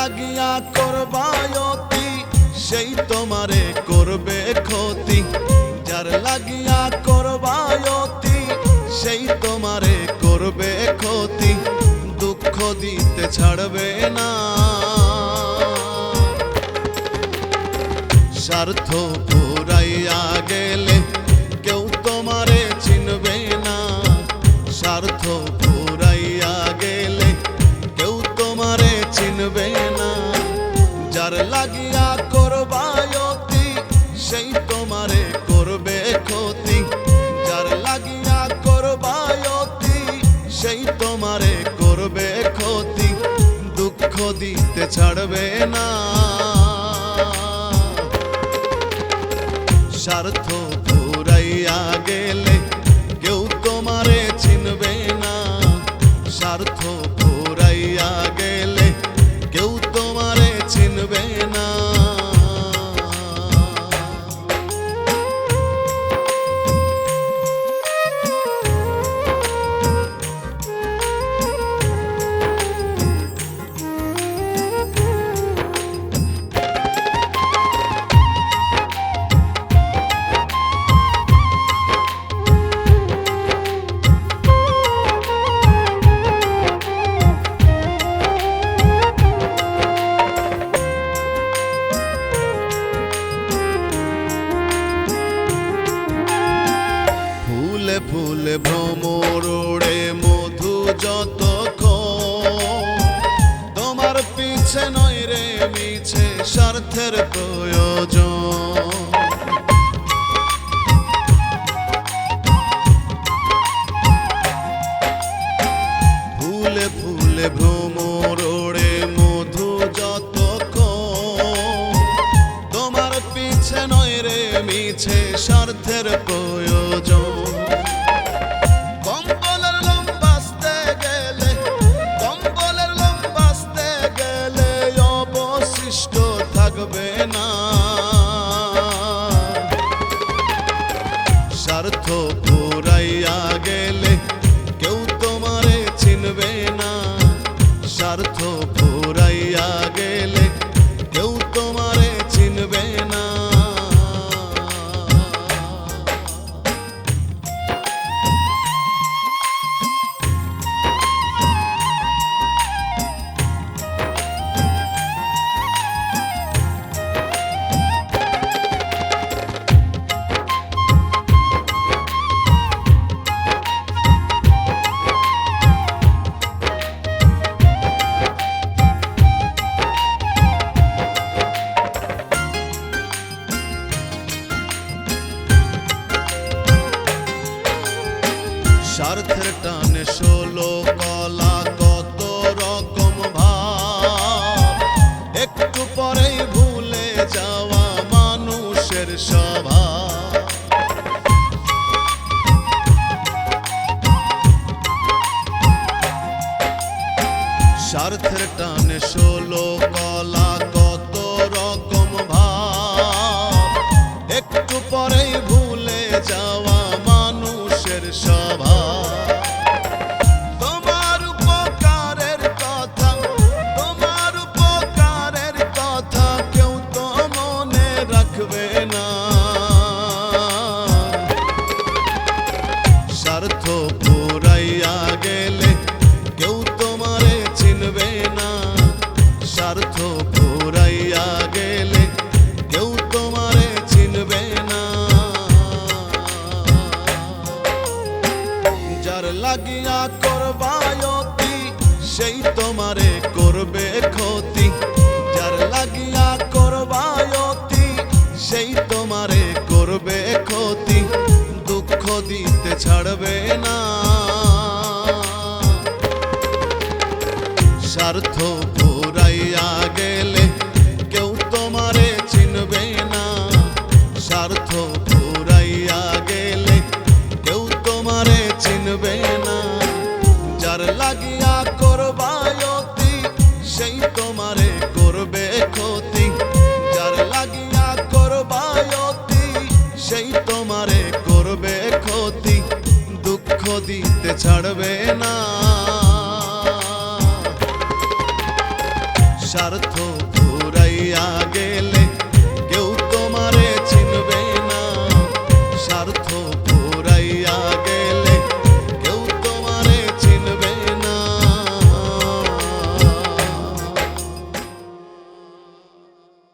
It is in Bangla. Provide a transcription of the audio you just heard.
লাগিয়া করবায় অতি সেই তোমারে করবে ক্ষতি। যার লাগিয়া করবায় অতি সেই তোমারে করবে ক্ষতি। দুঃখ দিতে ছাড়বে না, স্বার্থ পুরাইয়া গেলে কেউ তোমারে চিনবে না। স্বার্থ পুরাইয়া গেলে কেউ তোমারে চিনবে না। যার লাগিয়া করবায় অতি সেই তোমারে করবে ক্ষতি। যার লাগিয়া করবায় অতি সেই তোমারে করবে ক্ষতি। দুঃখ দিতে ছাড়বে না, স্বার্থ পুরাইয়া গেলে কেউ তোমারে চিনবে না। স্বার্থ পুরাইয়া গেলে কেউ তোমারে চিনবে না। ফুলে ফুলে ভ্রমর ওড়ে মধু যতক্ষণ, তোমার পিছে নয় রে মিছে স্বার্থের প্রয়োজন। ফুলে ফুলে ভ্রমর ওড়ে মধু যতক্ষণ, তোমার পিছে নয় রে মিছে স্বার্থের প্রয়োজন। কম্বলের লোম বাঁচতে গেলে, কম্বলের লোম বাঁচতে গেলে অবশিষ্ট থাকবে না। স্বার্থ পুরাইয়া গেলে কেউ তোমারে চিনবে না। স্বার্থ পুরাইয়া গেলে কেউ তোমারে চিনবে না। স্বার্থের টানে 16 কলা কত রকম ভাব, একটু পরেই ভুলে যাওয়া মানুষের স্বভাব। স্বার্থের টানে 16 কলা কত রকম ভাব, একটু পরেই ভুলে যাওয়া মানুষের স্বভাব। তোমার উপকারের কথা, তোমার উপকারের কথা কেউ তো মনে রাখবে না। স্বার্থ পুরাইয়া গেলে কেউ তোমারে চিনবে না। স্বার্থ পুরাইয়া গেলে কেউ তোমারে চিনবে না। যার লাগিয়া করবায় অতি সেই তোমারে করবে ক্ষতি। যার লাগিয়া করবায় অতি সেই তোমারে করবে ক্ষতি। দুঃখ দিতে ছাড়বে না, স্বার্থ পুরাইয়া